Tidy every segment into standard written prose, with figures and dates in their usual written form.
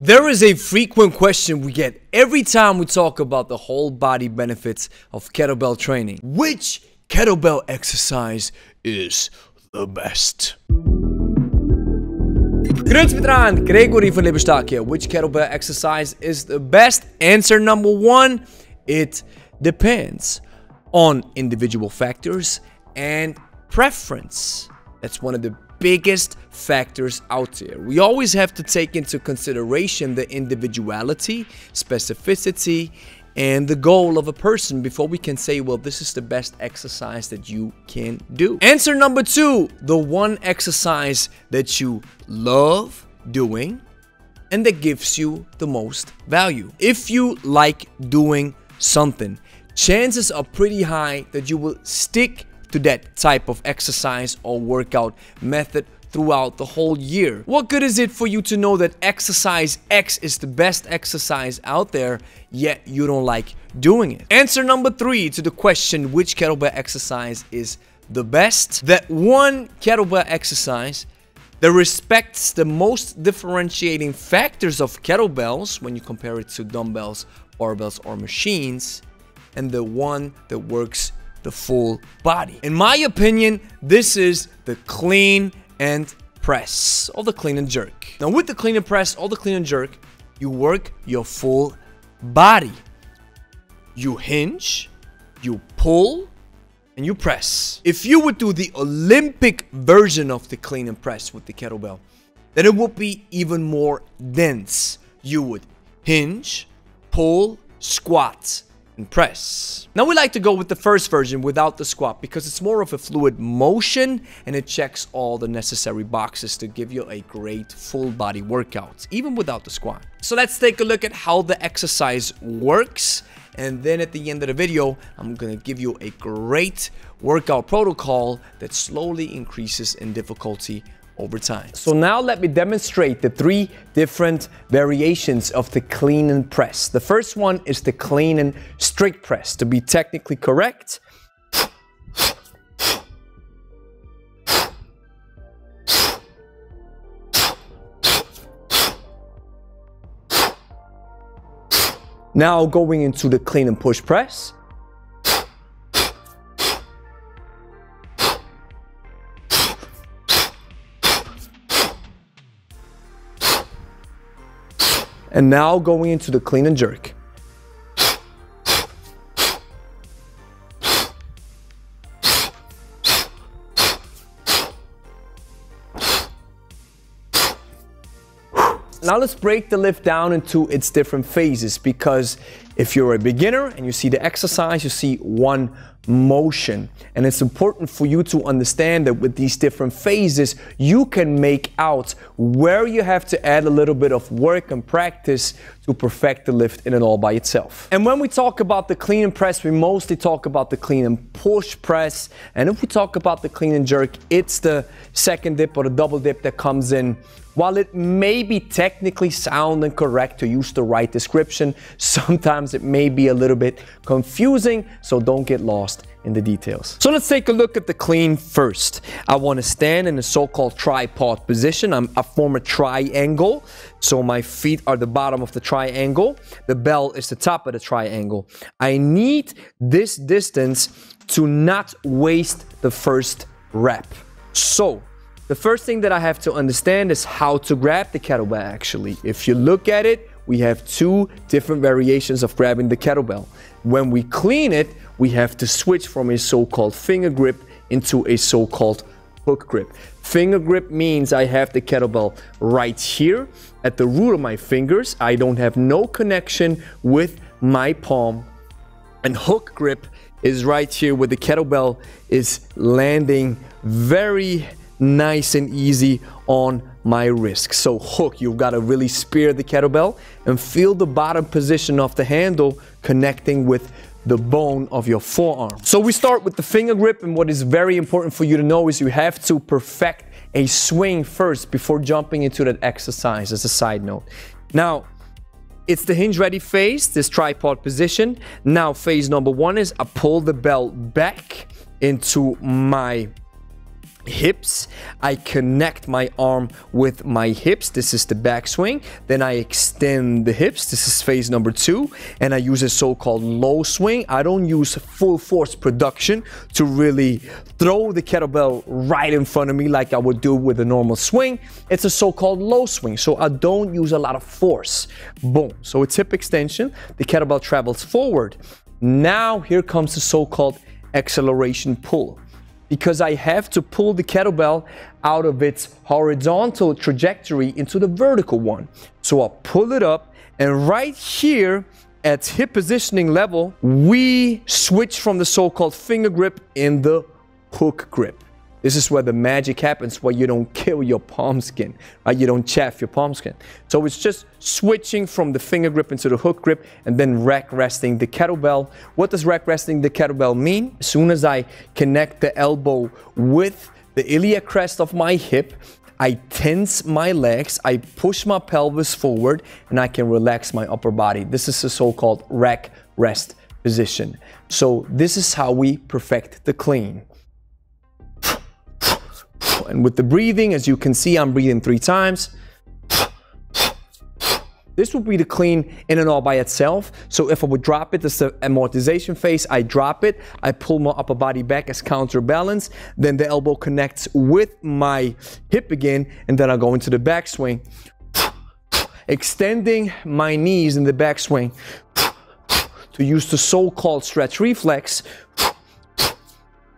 There is a frequent question we get every time we talk about the whole body benefits of kettlebell training. Which kettlebell exercise is the best? Grüezi miteinander, Gregory von Lebe here. Which kettlebell exercise is the best? Answer number one, it depends on individual factors and preference. That's one of the biggest factors out there. We always have to take into consideration the individuality, specificity, and the goal of a person before we can say, well, this is the best exercise that you can do. Answer number two, the one exercise that you love doing and that gives you the most value. If you like doing something, chances are pretty high that you will stick to that type of exercise or workout method throughout the whole year. What good is it for you to know that exercise X is the best exercise out there, yet you don't like doing it? Answer number three to the question, which kettlebell exercise is the best? That one kettlebell exercise that respects the most differentiating factors of kettlebells when you compare it to dumbbells, barbells, or machines, and the one that works the full body. In my opinion, this is the clean and press, or the clean and jerk. Now with the clean and press or the clean and jerk, you work your full body. You hinge, you pull, and you press. If you would do the Olympic version of the clean and press with the kettlebell, then it would be even more dense. You would hinge, pull, squat, and press. Now we like to go with the first version without the squat because it's more of a fluid motion and it checks all the necessary boxes to give you a great full body workout, even without the squat. So let's take a look at how the exercise works, and then at the end of the video, I'm gonna give you a great workout protocol that slowly increases in difficulty over time. So now let me demonstrate the three different variations of the clean and press. The first one is the clean and strict press. To be technically correct, now going into the clean and push press. And now going into the clean and jerk. Now let's break the lift down into its different phases, because if you're a beginner and you see the exercise, you see one motion. And it's important for you to understand that with these different phases, you can make out where you have to add a little bit of work and practice to perfect the lift in and all by itself. And when we talk about the clean and press, we mostly talk about the clean and push press. And if we talk about the clean and jerk, it's the second dip or the double dip that comes in. While it may be technically sound and correct to use the right description, sometimes it may be a little bit confusing, so don't get lost in the details. So let's take a look at the clean first. I want to stand in a so-called tripod position. I form a triangle, so my feet are the bottom of the triangle. The bell is the top of the triangle. I need this distance to not waste the first rep. So the first thing that I have to understand is how to grab the kettlebell actually. If you look at it, we have two different variations of grabbing the kettlebell. When we clean it, we have to switch from a so-called finger grip into a so-called hook grip. Finger grip means I have the kettlebell right here at the root of my fingers. I don't have no connection with my palm. And hook grip is right here where the kettlebell is landing very nice and easy on my wrist. So hook, you've got to really spear the kettlebell and feel the bottom position of the handle connecting with the bone of your forearm. So we start with the finger grip, and what is very important for you to know is you have to perfect a swing first before jumping into that exercise, as a side note. Now, it's the hinge ready phase, this tripod position. Now phase number one is I pull the bell back into my hips. I connect my arm with my hips. This is the backswing. Then I extend the hips. This is phase number 2. And I use a so-called low swing. I don't use full force production to really throw the kettlebell right in front of me like I would do with a normal swing. It's a so-called low swing. So I don't use a lot of force. Boom. So it's hip extension. The kettlebell travels forward. Now here comes the so-called acceleration pull. Because I have to pull the kettlebell out of its horizontal trajectory into the vertical one. So I'll pull it up, and right here at hip positioning level, we switch from the so-called finger grip in the hook grip. This is where the magic happens, where you don't kill your palm skin, right? You don't chafe your palm skin. So it's just switching from the finger grip into the hook grip and then rack resting the kettlebell. What does rack resting the kettlebell mean? As soon as I connect the elbow with the iliac crest of my hip, I tense my legs, I push my pelvis forward, and I can relax my upper body. This is the so-called rack rest position. So this is how we perfect the clean. And with the breathing, as you can see, I'm breathing 3 times. This would be the clean in and all by itself. So if I would drop it, this is the amortization phase. I drop it, I pull my upper body back as counterbalance. Then the elbow connects with my hip again, and then I go into the backswing. Extending my knees in the backswing to use the so-called stretch reflex,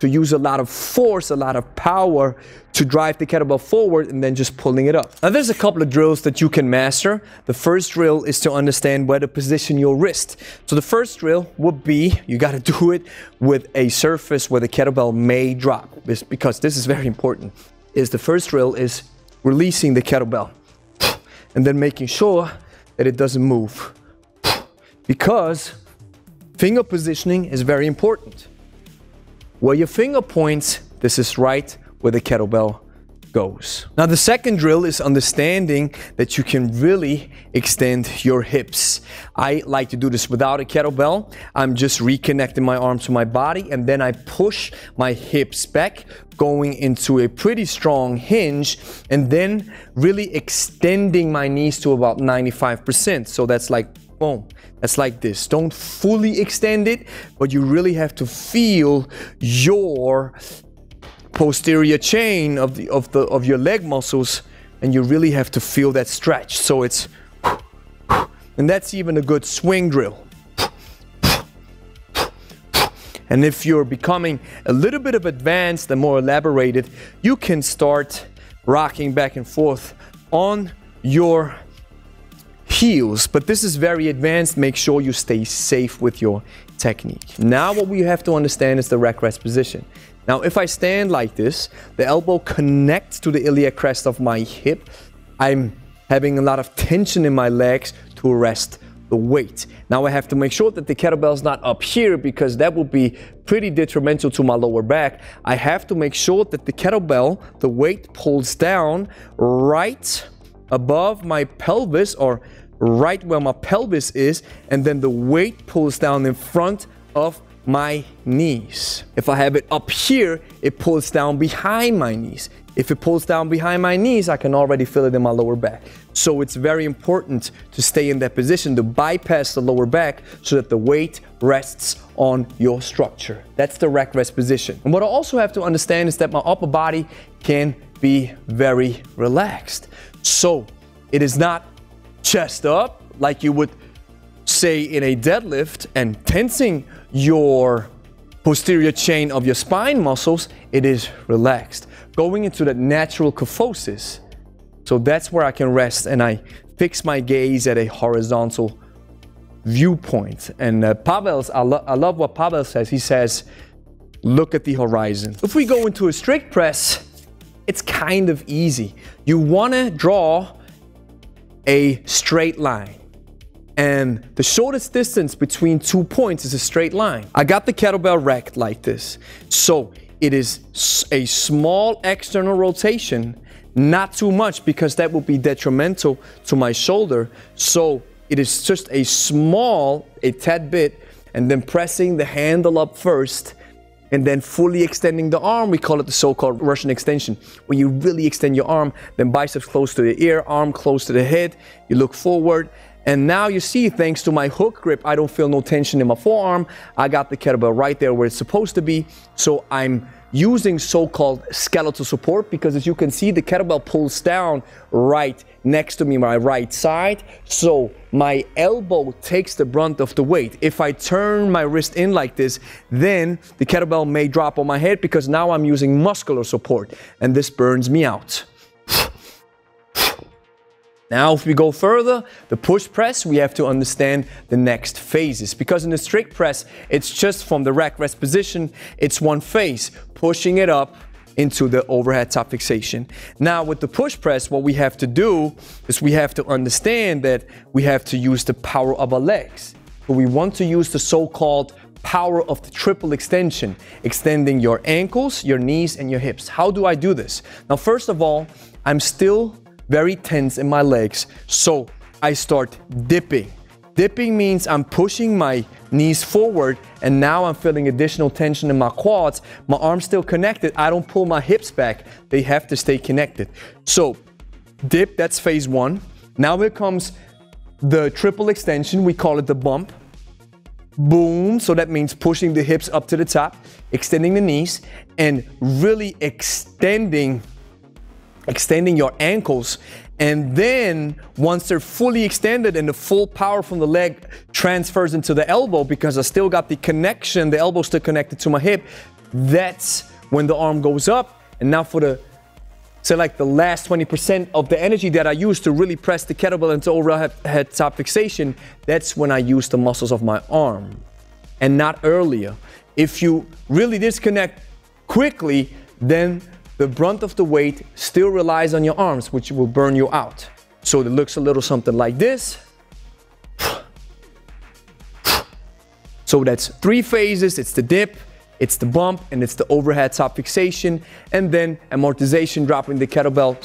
to use a lot of force, a lot of power to drive the kettlebell forward and then just pulling it up. Now there's a couple of drills that you can master. The first drill is to understand where to position your wrist. So the first drill would be, you got to do it with a surface where the kettlebell may drop. Because this is very important. The first drill is releasing the kettlebell and then making sure that it doesn't move. Because finger positioning is very important. Where your finger points, this is right where the kettlebell goes. Now the second drill is understanding that you can really extend your hips. I like to do this without a kettlebell. I'm just reconnecting my arm to my body, and then I push my hips back, going into a pretty strong hinge, and then really extending my knees to about 95%. So that's like, boom. That's like this. Don't fully extend it, but you really have to feel your posterior chain of your leg muscles, and you really have to feel that stretch. So it's, and that's even a good swing drill. And if you're becoming a little bit of advanced and more elaborated, you can start rocking back and forth on your heels, but this is very advanced. Make sure you stay safe with your technique. Now what we have to understand is the rack rest position. Now if I stand like this, the elbow connects to the iliac crest of my hip. I'm having a lot of tension in my legs to arrest the weight. Now I have to make sure that the kettlebell is not up here, because that will be pretty detrimental to my lower back. I have to make sure that the kettlebell, the weight pulls down right above my pelvis, or right where my pelvis is, and then the weight pulls down in front of my knees. If I have it up here, it pulls down behind my knees. If it pulls down behind my knees, I can already feel it in my lower back. So it's very important to stay in that position, to bypass the lower back so that the weight rests on your structure. That's the rack rest position. And what I also have to understand is that my upper body can be very relaxed. So it is not chest up like you would say in a deadlift and tensing your posterior chain of your spine muscles. It is relaxed, going into that natural kyphosis. So that's where I can rest, and I fix my gaze at a horizontal viewpoint. And Pavel's, I love what Pavel says. He says, look at the horizon. If we go into a strict press, it's kind of easy. You want to draw a straight line, and the shortest distance between 2 points is a straight line. I got the kettlebell racked like this, so it is a small external rotation, not too much, because that will be detrimental to my shoulder. So it is just a tad bit, and then pressing the handle up first, and then fully extending the arm. We call it the so-called Russian extension. When you really extend your arm, then biceps close to the ear, arm close to the head, you look forward. And now you see, thanks to my hook grip, I don't feel no tension in my forearm. I got the kettlebell right there where it's supposed to be. So I'm using so-called skeletal support, because as you can see, the kettlebell pulls down right next to me, my right side. So my elbow takes the brunt of the weight. If I turn my wrist in like this, then the kettlebell may drop on my head, because now I'm using muscular support, and this burns me out. Now, if we go further, the push press, we have to understand the next phases. Because in the strict press, it's just from the rack rest position, it's one phase, pushing it up into the overhead top fixation. Now, with the push press, what we have to do is we have to understand that we have to use the power of our legs. So we want to use the so-called power of the triple extension, extending your ankles, your knees, and your hips. How do I do this? Now, first of all, I'm still very tense in my legs, so I start dipping. Dipping means I'm pushing my knees forward, and now I'm feeling additional tension in my quads. My arm's still connected. I don't pull my hips back. They have to stay connected. So dip, that's phase one. Now here comes the triple extension. We call it the bump. Boom, so that means pushing the hips up to the top, extending the knees, and really extending your ankles. And then once they're fully extended and the full power from the leg transfers into the elbow, because I still got the connection, the elbow's still connected to my hip, that's when the arm goes up. And now for the, say like the last 20% of the energy that I use to really press the kettlebell into overhead top fixation, that's when I use the muscles of my arm and not earlier. If you really disconnect quickly, then the brunt of the weight still relies on your arms, which will burn you out. So it looks a little something like this. So that's three phases. It's the dip, it's the bump, and it's the overhead top fixation. And then amortization, dropping the kettlebell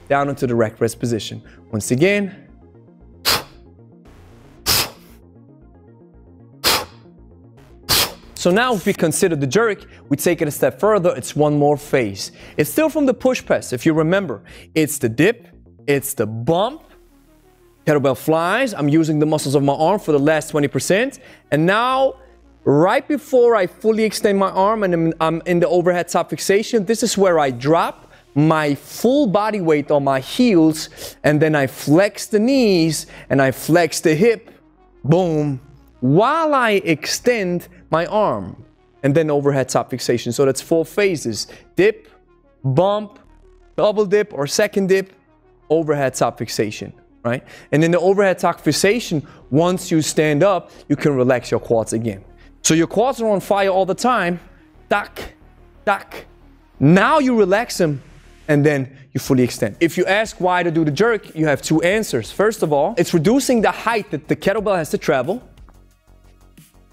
down into the rack rest position. Once again. So now if we consider the jerk, we take it a step further. It's one more phase. It's still from the push press. If you remember, it's the dip, it's the bump, kettlebell flies. I'm using the muscles of my arm for the last 20%. And now, right before I fully extend my arm and I'm in the overhead top fixation, this is where I drop my full body weight on my heels, and then I flex the knees and I flex the hip, boom, while I extend my arm, and then overhead top fixation. So that's four phases: dip, bump, double dip or second dip, overhead top fixation, right? And in the overhead top fixation, once you stand up, you can relax your quads again. So your quads are on fire all the time. Tack, tack. Now you relax them, and then you fully extend. If you ask why to do the jerk, you have two answers. First of all, it's reducing the height that the kettlebell has to travel.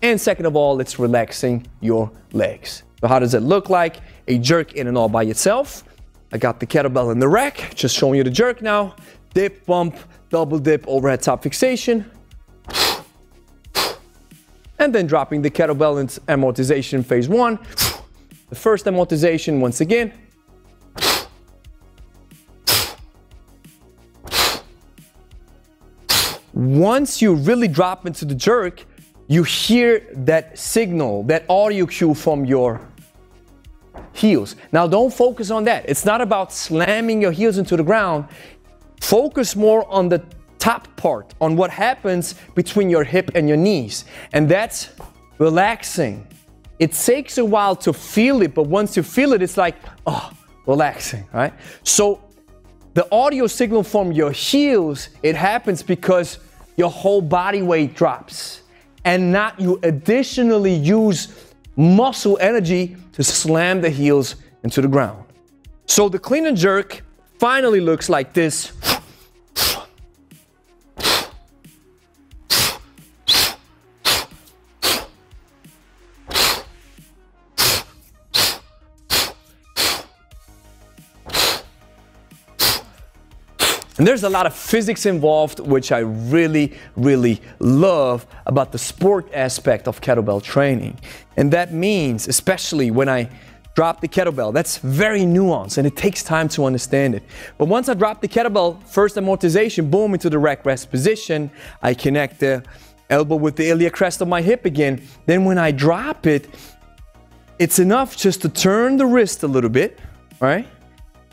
And second of all, it's relaxing your legs. So how does it look like? A jerk in and all by itself. I got the kettlebell in the rack, just showing you the jerk now. Dip, bump, double dip, overhead top fixation. And then dropping the kettlebell into amortization phase one. The first amortization once again. Once you really drop into the jerk, you hear that signal, that audio cue from your heels. Now don't focus on that. It's not about slamming your heels into the ground. Focus more on the top part, on what happens between your hip and your knees. And that's relaxing. It takes a while to feel it, but once you feel it, it's like, oh, relaxing, right? So the audio signal from your heels, it happens because your whole body weight drops. And not you additionally use muscle energy to slam the heels into the ground. So the clean and jerk finally looks like this. And there's a lot of physics involved, which I really, really love about the sport aspect of kettlebell training. And that means, especially when I drop the kettlebell, that's very nuanced and it takes time to understand it. But once I drop the kettlebell, first amortization, boom, into the rack rest position. I connect the elbow with the iliac crest of my hip again. Then when I drop it, it's enough just to turn the wrist a little bit, right?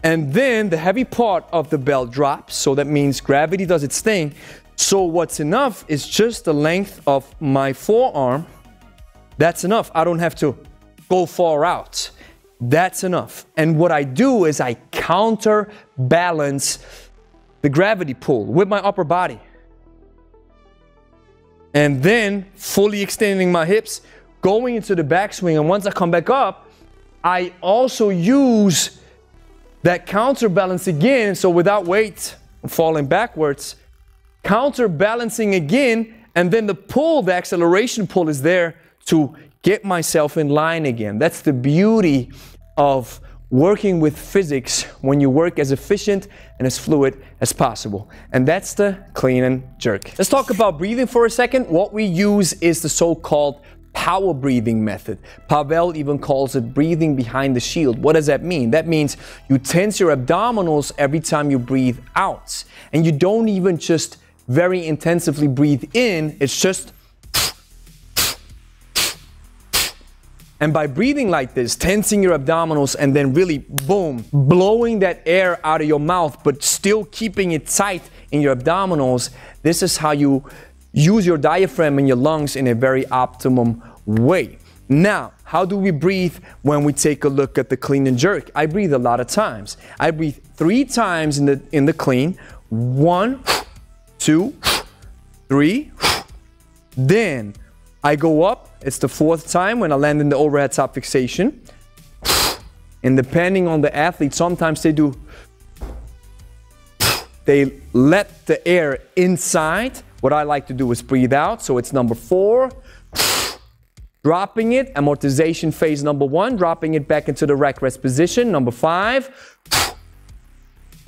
And then the heavy part of the belt drops, so that means gravity does its thing. So what's enough is just the length of my forearm. That's enough. I don't have to go far out. That's enough. And what I do is I counterbalance the gravity pull with my upper body. And then fully extending my hips, going into the backswing. And once I come back up, I also use that counterbalance again, so without weight falling backwards, counterbalancing again, and then the pull, the acceleration pull is there to get myself in line again. That's the beauty of working with physics when you work as efficient and as fluid as possible. And that's the clean and jerk. Let's talk about breathing for a second. What we use is the so-called power breathing method. Pavel even calls it breathing behind the shield. What does that mean? That means you tense your abdominals every time you breathe out. And you don't even just very intensively breathe in, it's just. And by breathing like this, tensing your abdominals and then really, boom, blowing that air out of your mouth, but still keeping it tight in your abdominals, this is how you use your diaphragm and your lungs in a very optimum way. Now, how do we breathe when we take a look at the clean and jerk? I breathe a lot of times. I breathe 3 times in the clean. 1, 2, 3. Then I go up. It's the 4th time when I land in the overhead top fixation. And depending on the athlete, sometimes they let the air inside. What I like to do is breathe out. So it's number 4, dropping it, amortization phase number 1, dropping it back into the rack rest position, number 5,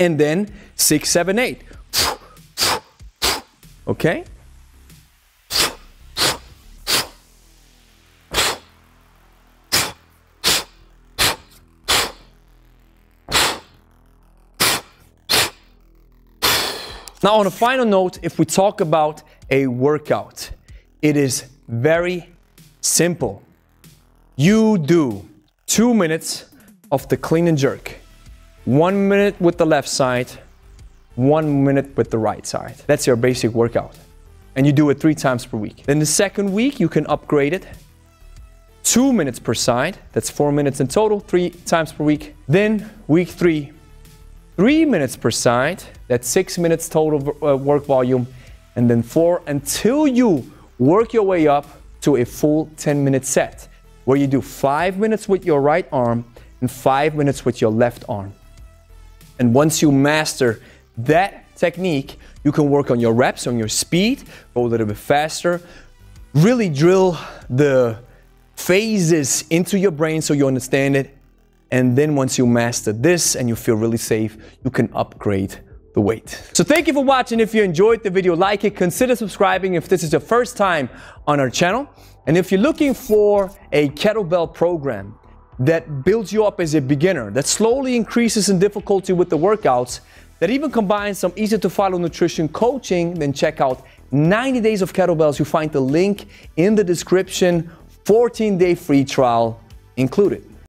and then 6, 7, 8. Okay? Now, on a final note, if we talk about a workout, it is very simple. You do 2 minutes of the clean and jerk, 1 minute with the left side, 1 minute with the right side. That's your basic workout. And you do it 3 times per week. Then the second week, you can upgrade it. 2 minutes per side. That's 4 minutes in total, 3 times per week. Then week 3, 3 minutes per side. That's 6 minutes total work volume. And then 4 until you work your way up to a full 10-minute set where you do 5 minutes with your right arm and 5 minutes with your left arm. And once you master that technique, you can work on your reps, on your speed, go a little bit faster, really drill the phases into your brain so you understand it. And then once you master this and you feel really safe, you can upgrade the weight. So thank you for watching. If you enjoyed the video, like it, consider subscribing if this is your first time on our channel. And if you're looking for a kettlebell program that builds you up as a beginner, that slowly increases in difficulty with the workouts, that even combines some easy to follow nutrition coaching, then check out 90 Days of Kettlebells. You find the link in the description, 14-day free trial included.